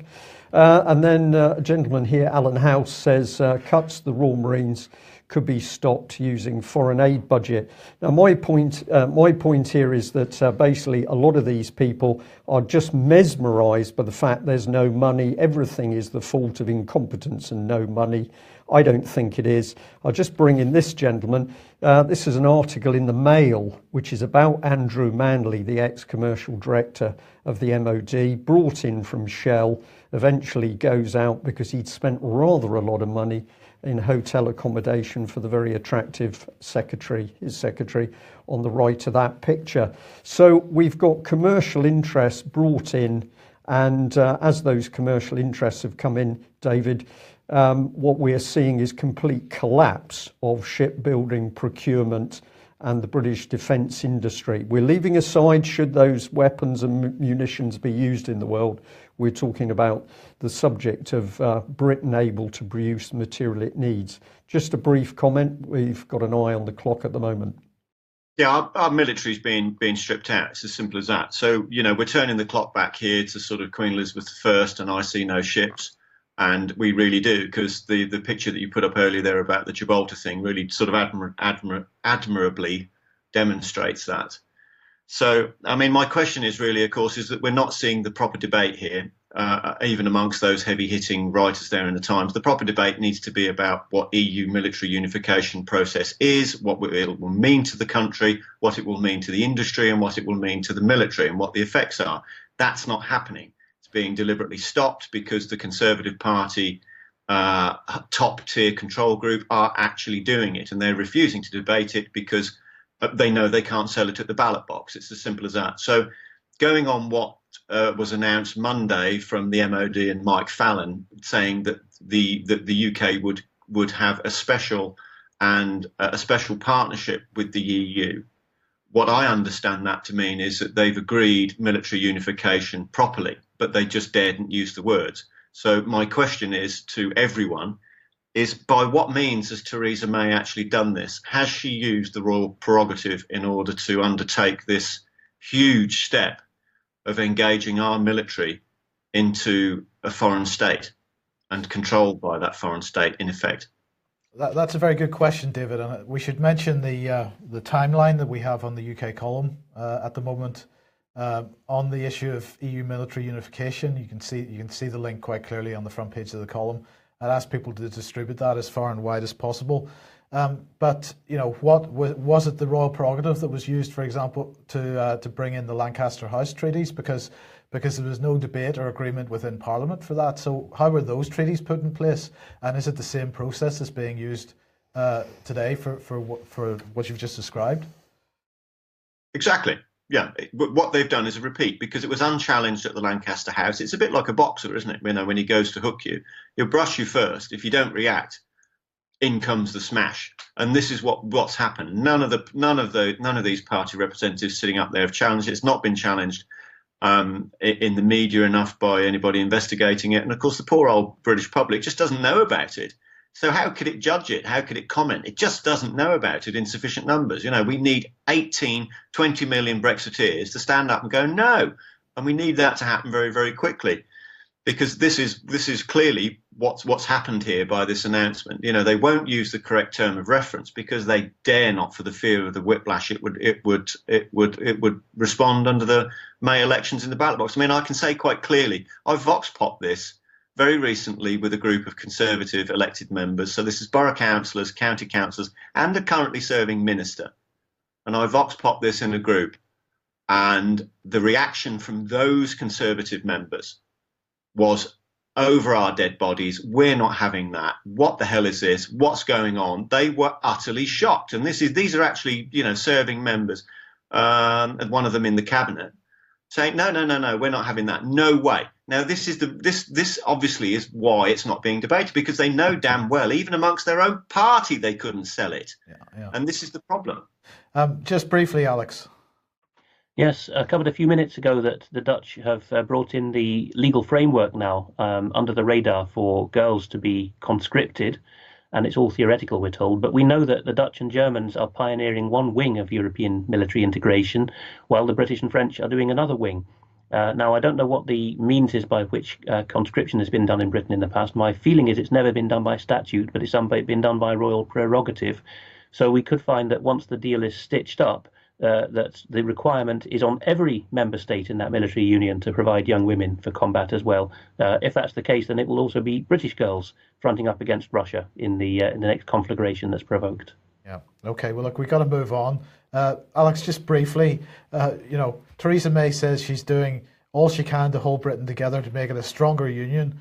And then a gentleman here, Alan House, says cuts to the Royal Marines could be stopped using foreign aid budget. Now, my point here is that basically a lot of these people are just mesmerised by the fact there's no money. Everything is the fault of incompetence and no money. I don't think it is. I'll just bring in this gentleman. This is an article in the Mail, which is about Andrew Manley, the ex-commercial director of the MOD, brought in from Shell, eventually goes out because he'd spent rather a lot of money in hotel accommodation for the very attractive secretary, his secretary, on the right of that picture. So we've got commercial interests brought in, and as those commercial interests have come in, David, what we are seeing is complete collapse of shipbuilding, procurement, and the British defence industry. We're leaving aside should those weapons and munitions be used in the world. We're talking about the subject of Britain able to produce the material it needs. Just a brief comment. We've got an eye on the clock at the moment. Yeah, our military's being stripped out. It's as simple as that. So, we're turning the clock back here to sort of Queen Elizabeth I, and I see no ships. And we really do, because the picture that you put up earlier there about the Gibraltar thing really sort of admirably demonstrates that. So, I mean, my question is really, of course, is that we're not seeing the proper debate here, even amongst those heavy-hitting writers there in the Times. The proper debate needs to be about what EU military unification process is, what it will mean to the country, what it will mean to the industry, and what it will mean to the military, and what the effects are. That's not happening. It's being deliberately stopped because the Conservative Party top-tier control group are actually doing it, and they're refusing to debate it because they know they can't sell it at the ballot box. It's as simple as that. So going on what was announced Monday from the MOD and Mike Fallon, saying that the UK would have a special partnership with the EU, what I understand that to mean is that they've agreed military unification properly, but they just daren't use the words. So my question is to everyone, is by what means has Theresa May actually done this? Has she used the royal prerogative in order to undertake this huge step of engaging our military into a foreign state and controlled by that foreign state in effect? That's a very good question, David. And we should mention the timeline that we have on the UK column at the moment on the issue of EU military unification. You can see the link quite clearly on the front page of the column. I'd ask people to distribute that as far and wide as possible. But what was it the royal prerogative that was used, for example, to bring in the Lancaster House treaties? Because there was no debate or agreement within Parliament for that. So how were those treaties put in place? And is it the same process that's being used today for what you've just described? Exactly. Yeah, what they've done is a repeat, because it was unchallenged at the Lancaster House. It's a bit like a boxer, isn't it? When he goes to hook you, he'll brush you first. If you don't react, in comes the smash. And this is what's happened. None of these party representatives sitting up there have challenged it. It's not been challenged in the media enough by anybody investigating it. And of course, the poor old British public just doesn't know about it. So how could it judge it? How could it comment? It just doesn't know about it in sufficient numbers. We need 18, 20 million Brexiteers to stand up and go, no. And we need that to happen very, very quickly, because this is clearly what's happened here by this announcement. They won't use the correct term of reference because they dare not, for the fear of the whiplash it would respond under the May elections in the ballot box. I mean, I can say quite clearly, I vox popped this very recently with a group of Conservative elected members. So this is borough councillors, county councillors, and a currently serving minister. And I vox popped this in a group. And the reaction from those Conservative members was, over our dead bodies, we're not having that. What the hell is this? What's going on? They were utterly shocked. And these are actually, serving members, and one of them in the cabinet, saying, no, we're not having that. No way. Now, this obviously is why it's not being debated, because they know damn well, even amongst their own party, they couldn't sell it. Yeah. And this is the problem. Just briefly, Alex. Yes, I covered a few minutes ago that the Dutch have brought in the legal framework now under the radar for girls to be conscripted. and it's all theoretical, we're told. But we know that the Dutch and Germans are pioneering one wing of European military integration, while the British and French are doing another wing. Now, I don't know what the means is by which conscription has been done in Britain in the past. My feeling is it's never been done by statute, but it's been done by royal prerogative. So we could find that once the deal is stitched up, that the requirement is on every member state in that military union to provide young women for combat as well. If that's the case, then it will also be British girls fronting up against Russia in the next conflagration that's provoked. Yeah. Okay. Well, look, we've got to move on. Alex, just briefly, Theresa May says she's doing all she can to hold Britain together to make it a stronger union.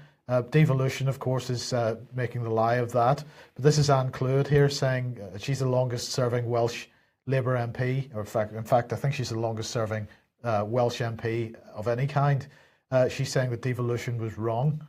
Devolution, of course, is making the lie of that. But this is Anne Clwyd here saying she's the longest-serving Welsh Labour MP, or in fact, I think she's the longest-serving Welsh MP of any kind. She's saying that devolution was wrong.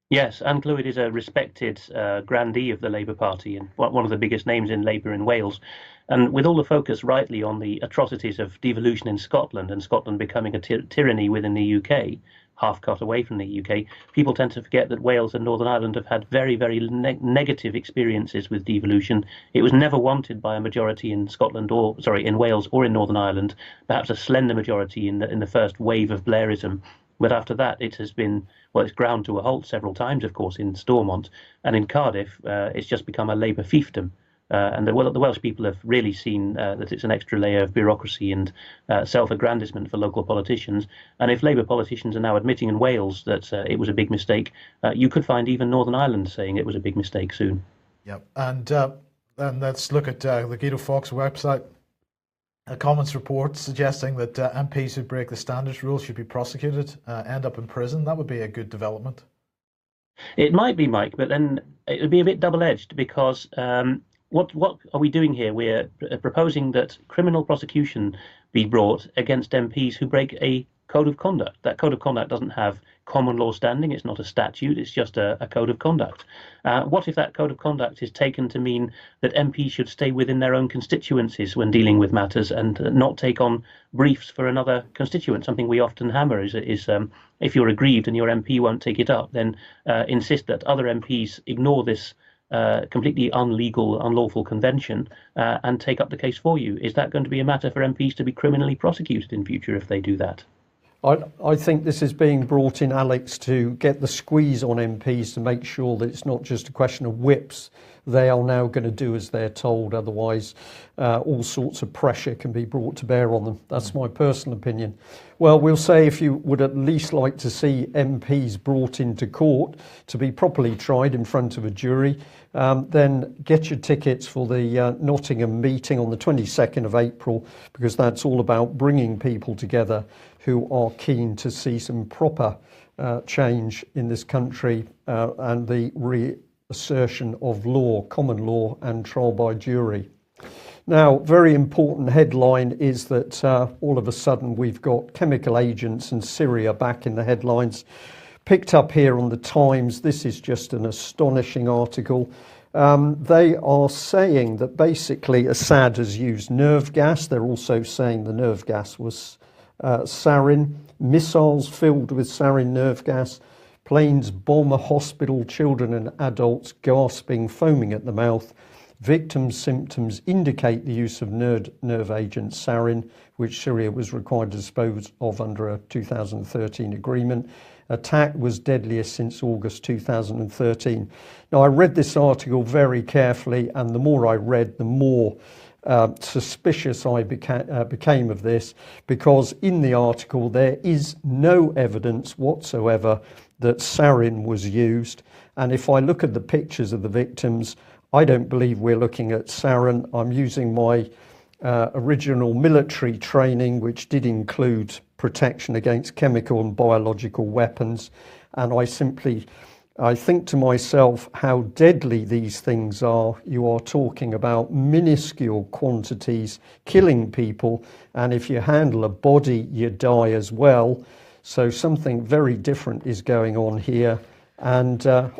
Yes, Anne Clwyd is a respected grandee of the Labour Party and one of the biggest names in Labour in Wales. And with all the focus rightly on the atrocities of devolution in Scotland and Scotland becoming a tyranny within the UK, half cut away from the UK, people tend to forget that Wales and Northern Ireland have had very, very negative experiences with devolution. It was never wanted by a majority in in Wales or in Northern Ireland, perhaps a slender majority in the first wave of Blairism. But after that, it has been, it's ground to a halt several times, of course, in Stormont. And in Cardiff, it's just become a Labour fiefdom. And the Welsh people have really seen that it's an extra layer of bureaucracy and self-aggrandisement for local politicians. And if Labour politicians are now admitting in Wales that it was a big mistake, you could find even Northern Ireland saying it was a big mistake soon. Yep. And let's look at the Guido Fawkes website. A Commons report suggesting that MPs who break the standards rule should be prosecuted, end up in prison. That would be a good development. It might be, Mike, but then it would be a bit double-edged because what are we doing here? We're proposing that criminal prosecution be brought against MPs who break a code of conduct. That code of conduct doesn't have common law standing. It's not a statute. It's just a code of conduct. What if that code of conduct is taken to mean that MPs should stay within their own constituencies when dealing with matters and not take on briefs for another constituent? Something we often hammer is if you're aggrieved and your MP won't take it up, then insist that other MPs ignore this completely unlawful convention and take up the case for you. Is that going to be a matter for MPs to be criminally prosecuted in future if they do that? I think this is being brought in, Alex, to get the squeeze on MPs to make sure that it's not just a question of whips. They are now going to do as they're told. Otherwise, all sorts of pressure can be brought to bear on them. That's my personal opinion. Well, we'll say if you would at least like to see MPs brought into court to be properly tried in front of a jury, then get your tickets for the Nottingham meeting on the 22nd of April, because that's all about bringing people together who are keen to see some proper change in this country and the reassertion of law, common law and trial by jury. Now, very important headline is that all of a sudden we've got chemical agents and Syria back in the headlines. Picked up here on the Times, this is just an astonishing article. They are saying that basically Assad has used nerve gas. They're also saying the nerve gas was sarin, missiles filled with sarin nerve gas, planes bomb a hospital, children and adults gasping, foaming at the mouth. Victims' symptoms indicate the use of nerve agent sarin, which Syria was required to dispose of under a 2013 agreement. Attack was deadliest since August 2013. Now, I read this article very carefully, and the more I read, the more suspicious I became of this, because in the article there is no evidence whatsoever that sarin was used. And if I look at the pictures of the victims, I don't believe we're looking at sarin. I'm using my original military training, which did include protection against chemical and biological weapons. And I think to myself how deadly these things are. You are talking about minuscule quantities killing people. And if you handle a body, you die as well. So something very different is going on here. And so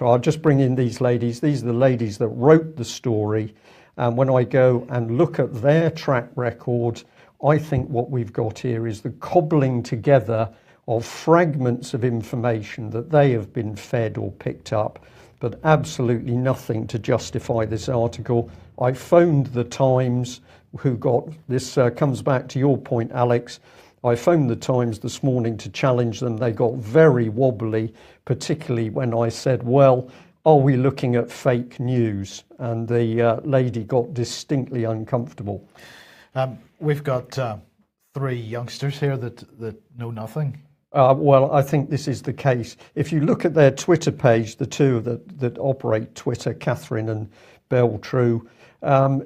I'll just bring in these ladies. These are the ladies that wrote the story. And when I go and look at their track record, I think what we've got here is the cobbling together of fragments of information that they have been fed or picked up but absolutely nothing to justify this article. I phoned the Times, who got this, comes back to your point, Alex. I phoned the Times this morning to challenge them. They got very wobbly, particularly when I said, well, are we looking at fake news? And the lady got distinctly uncomfortable. We've got 3 youngsters here that know nothing. Well, I think this is the case. If you look at their Twitter page, the two that operate Twitter, Catherine and Beltrue,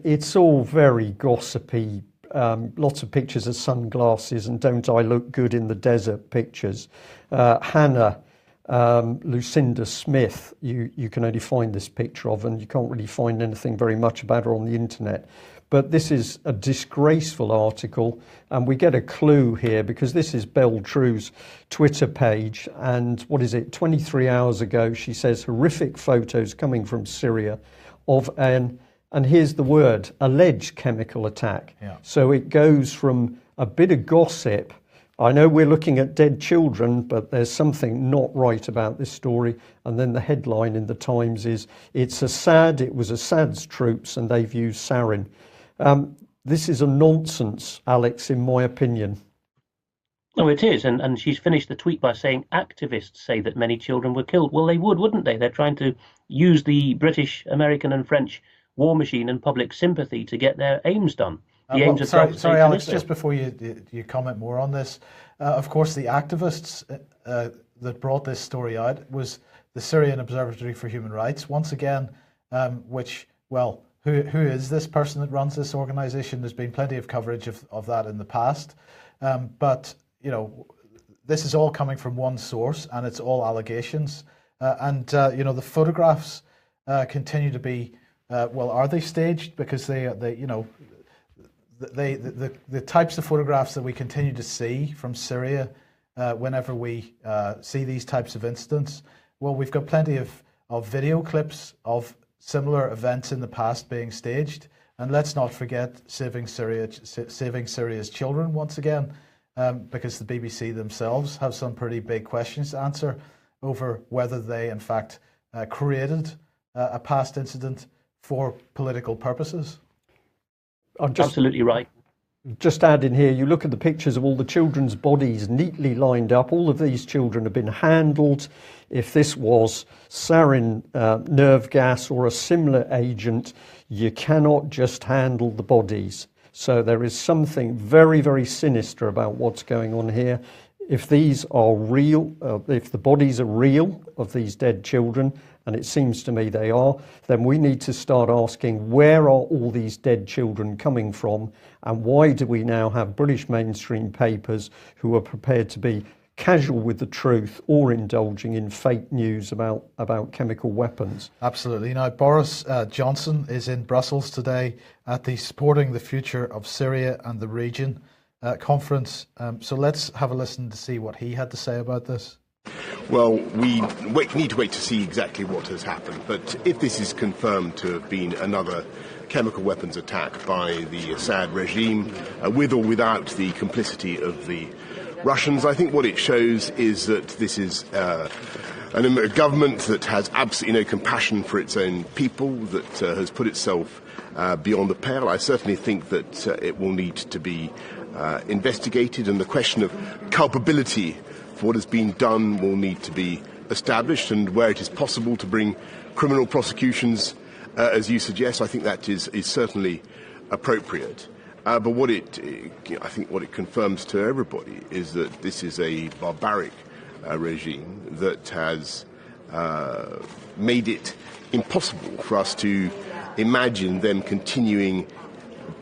it's all very gossipy. Lots of pictures of sunglasses and don't I look good in the desert pictures. Hannah, Lucinda Smith, you can only find this picture of, and you can't really find anything very much about her on the internet. But this is a disgraceful article, and we get a clue here because this is Beltrue's Twitter page, and what is it, 23 hours ago, she says horrific photos coming from Syria of and here's the word, alleged chemical attack. Yeah. So it goes from a bit of gossip. I know we're looking at dead children, but there's something not right about this story. And then the headline in the Times is, it was Assad's troops and they've used sarin. This is a nonsense, Alex, in my opinion. No, it is. And she's finished the tweet by saying activists say that many children were killed. Well, they would, wouldn't they? They're trying to use the British, American and French war machine and public sympathy to get their aims done. Sorry, Alex, just before you comment more on this, of course, the activists that brought this story out was the Syrian Observatory for Human Rights, once again, who is this person that runs this organization? There's been plenty of coverage of that in the past. But, this is all coming from one source and it's all allegations. The photographs continue to be, are they staged? Because the types of photographs that we continue to see from Syria whenever we see these types of incidents, well, we've got plenty of video clips of similar events in the past being staged. And let's not forget saving Syria's children once again, because the BBC themselves have some pretty big questions to answer over whether they, in fact, created a past incident for political purposes. Absolutely right. Just add in here, you look at the pictures of all the children's bodies neatly lined up. All of these children have been handled. If this was sarin, nerve gas or a similar agent, you cannot just handle the bodies. So there is something very, very sinister about what's going on here. If these are real, if the bodies are real of these dead children, and it seems to me they are, then we need to start asking, where are all these dead children coming from? And why do we now have British mainstream papers who are prepared to be casual with the truth or indulging in fake news about chemical weapons? Absolutely. Now, Boris Johnson is in Brussels today at the Supporting the Future of Syria and the Region conference. So let's have a listen to see what he had to say about this. Well, we need to wait to see exactly what has happened. But if this is confirmed to have been another chemical weapons attack by the Assad regime, with or without the complicity of the Russians, I think what it shows is that this is a government that has absolutely no compassion for its own people, that has put itself beyond the pale. I certainly think that it will need to be investigated, and the question of culpability for what has been done will need to be established, and where it is possible to bring criminal prosecutions, as you suggest, I think that is certainly appropriate. But I think what it confirms to everybody is that this is a barbaric regime that has made it impossible for us to imagine them continuing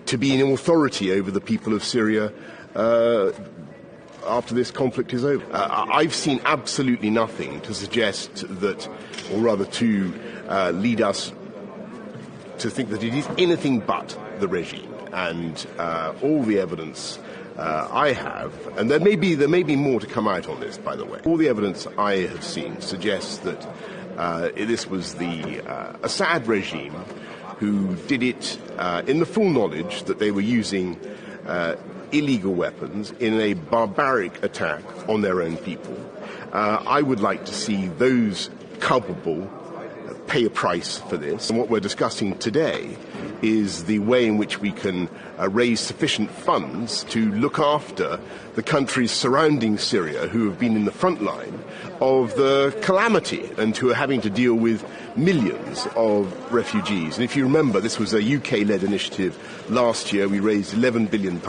to be in authority over the people of Syria after this conflict is over. I've seen absolutely nothing to suggest that, or rather to lead us to think that it is anything but the regime. And all the evidence I have, and there may be more to come out on this, by the way. All the evidence I have seen suggests that this was the Assad regime who did it in the full knowledge that they were using illegal weapons in a barbaric attack on their own people. I would like to see those culpable pay a price for this. And what we're discussing today is the way in which we can raise sufficient funds to look after the countries surrounding Syria who have been in the front line of the calamity and who are having to deal with millions of refugees. And if you remember, this was a UK-led initiative last year. We raised £11 billion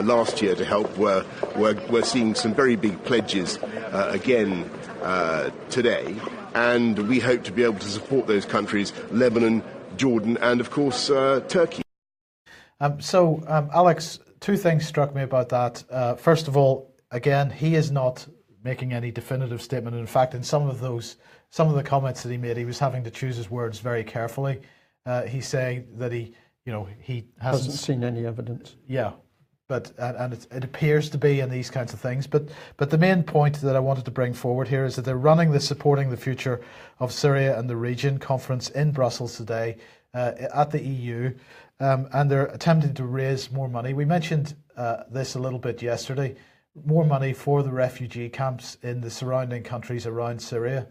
last year to help. We're seeing some very big pledges again today. And we hope to be able to support those countries, Lebanon, Jordan, and of course Turkey. Alex, two things struck me about that. First of all, again, he is not making any definitive statement. In fact, in some of the comments that he made, he was having to choose his words very carefully. He's saying that he hasn't seen any evidence. Yeah, but it appears to be in these kinds of things. But the main point that I wanted to bring forward here is that they're running the Supporting the Future of Syria and the Region conference in Brussels today at the EU, and they're attempting to raise more money. We mentioned this a little bit yesterday. More money for the refugee camps in the surrounding countries around Syria.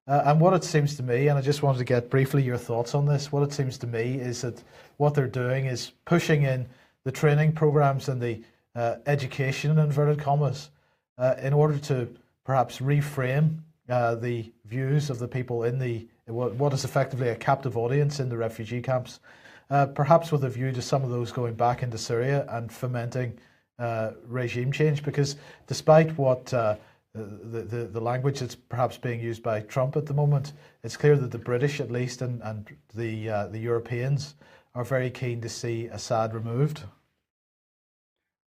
And what it seems to me, and I just wanted to get briefly your thoughts on this, what it seems to me is that what they're doing is pushing in the training programs and the education, in inverted commas, in order to perhaps reframe the views of the people in what is effectively a captive audience in the refugee camps, perhaps with a view to some of those going back into Syria and fomenting regime change. Because despite what the language that's perhaps being used by Trump at the moment, it's clear that the British, at least, and the Europeans are very keen to see Assad removed.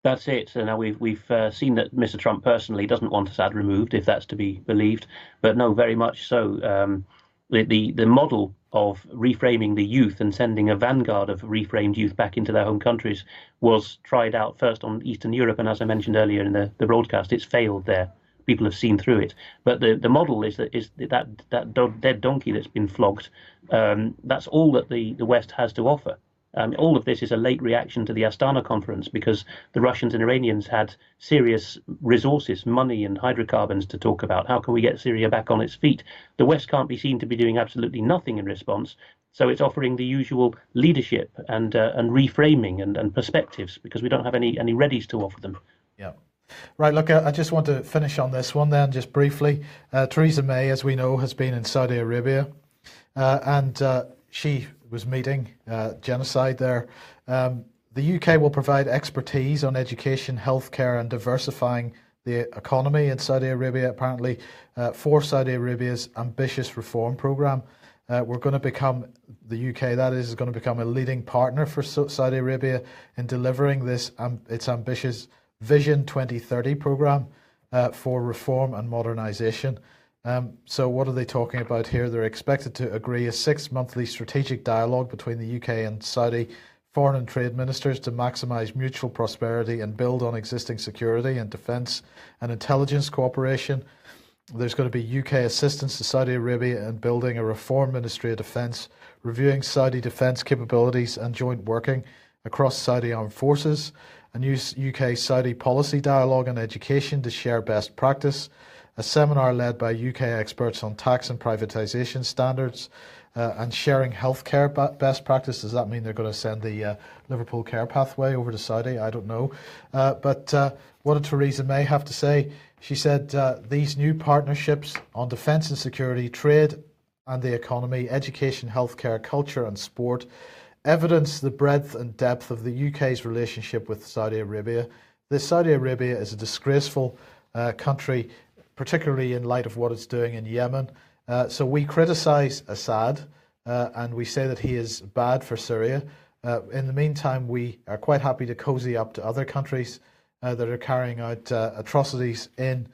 That's it. So now we've seen that Mr. Trump personally doesn't want Assad removed, if that's to be believed. But no, very much so. The model of reframing the youth and sending a vanguard of reframed youth back into their home countries was tried out first on Eastern Europe, and as I mentioned earlier in the broadcast, it's failed there. People have seen through it. But the model is that dead donkey that's been flogged. That's all that the West has to offer. All of this is a late reaction to the Astana conference, because the Russians and Iranians had serious resources, money and hydrocarbons to talk about. How can we get Syria back on its feet? The West can't be seen to be doing absolutely nothing in response. So it's offering the usual leadership and reframing and perspectives, because we don't have any readies to offer them. Yeah. Right, look, I just want to finish on this one then, just briefly. Theresa May, as we know, has been in Saudi Arabia, and she was meeting genocide there. The UK will provide expertise on education, healthcare, and diversifying the economy in Saudi Arabia, apparently, for Saudi Arabia's ambitious reform program. We're going to become, the UK that is going to become a leading partner for Saudi Arabia in delivering this its ambitious Vision 2030 program for reform and modernization. So what are they talking about here? They're expected to agree a 6-monthly strategic dialogue between the UK and Saudi foreign and trade ministers to maximise mutual prosperity and build on existing security and defence and intelligence cooperation. There's going to be UK assistance to Saudi Arabia in building a reform Ministry of Defence, reviewing Saudi defence capabilities and joint working across Saudi armed forces, a new UK-Saudi policy dialogue on education to share best practice, a seminar led by UK experts on tax and privatisation standards, and sharing healthcare best practice. Does that mean they're going to send the Liverpool Care Pathway over to Saudi? I don't know. But what did Theresa May have to say? She said these new partnerships on defence and security, trade and the economy, education, healthcare, culture and sport evidence the breadth and depth of the UK's relationship with Saudi Arabia. Saudi Arabia is a disgraceful country, particularly in light of what it's doing in Yemen. So we criticise Assad and we say that he is bad for Syria. In the meantime, we are quite happy to cozy up to other countries that are carrying out atrocities in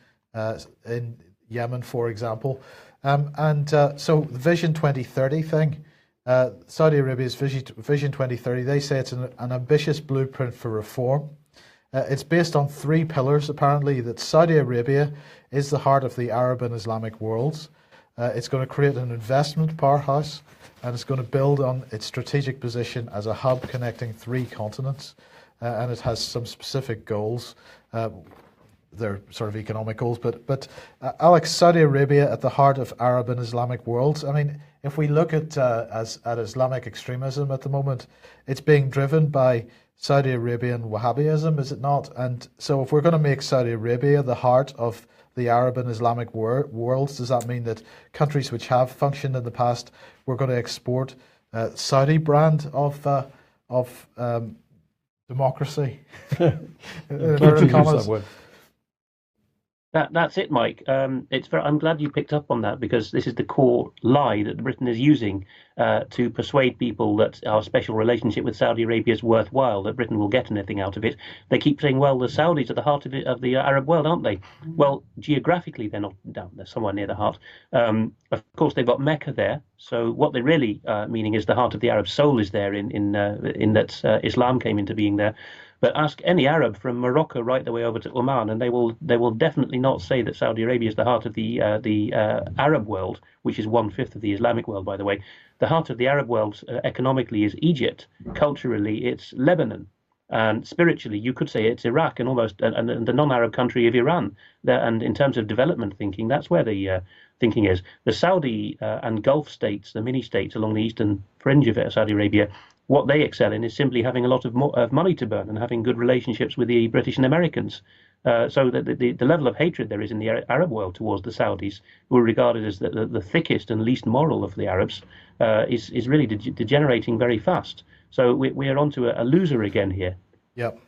Yemen, for example. So the Vision 2030 thing, Saudi Arabia's Vision 2030, they say it's an ambitious blueprint for reform. It's based on 3 pillars, apparently, that Saudi Arabia is the heart of the Arab and Islamic worlds. It's going to create an investment powerhouse, and it's going to build on its strategic position as a hub connecting 3 continents. And it has some specific goals. their sort of economic goals. But Alex, Saudi Arabia at the heart of Arab and Islamic worlds. I mean, if we look at Islamic extremism at the moment, it's being driven by Saudi Arabian Wahhabism, is it not? And so if we're going to make Saudi Arabia the heart of the Arab and Islamic worlds, does that mean that countries which have functioned in the past, we're going to export Saudi brand of democracy? In inverted commas. That's it, Mike. I'm glad you picked up on that, because this is the core lie that Britain is using to persuade people that our special relationship with Saudi Arabia is worthwhile, that Britain will get anything out of it. They keep saying, well, the Saudis are the heart of the Arab world, aren't they? Well, geographically, they're not down. They're somewhere near the heart. Of course, they've got Mecca there. So what they're really meaning is the heart of the Arab soul is there in that Islam came into being there. But ask any Arab from Morocco right the way over to Oman, and they will definitely not say that Saudi Arabia is the heart of the Arab world, which is 1/5 of the Islamic world, by the way. The heart of the Arab world economically is Egypt. Culturally, it's Lebanon. And spiritually, you could say it's Iraq and almost and the non-Arab country of Iran. And in terms of development thinking, that's where the thinking is. The Saudi and Gulf states, the mini-states along the eastern fringe of Saudi Arabia, what they excel in is simply having a lot of money to burn and having good relationships with the British and Americans. So that the level of hatred there is in the Arab world towards the Saudis, who are regarded as the thickest and least moral of the Arabs, is really degenerating very fast. So we are onto a loser again here. Yep.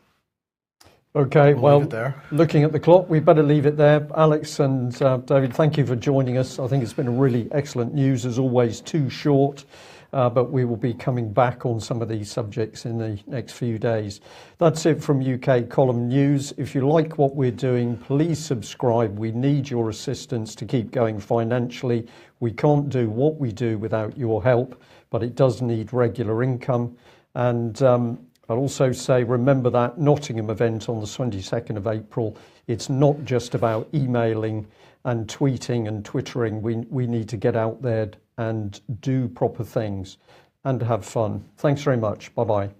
Okay, well, there. Looking at the clock, we better leave it there. Alex and David, thank you for joining us. I think it's been a really excellent news, as always, too short. But we will be coming back on some of these subjects in the next few days. That's it from UK Column News. If you like what we're doing, please subscribe. We need your assistance to keep going financially. We can't do what we do without your help, but it does need regular income. And I'll also say, remember that Nottingham event on the 22nd of April. It's not just about emailing and tweeting and twittering. We need to get out there and do proper things and have fun. Thanks very much. Bye-bye.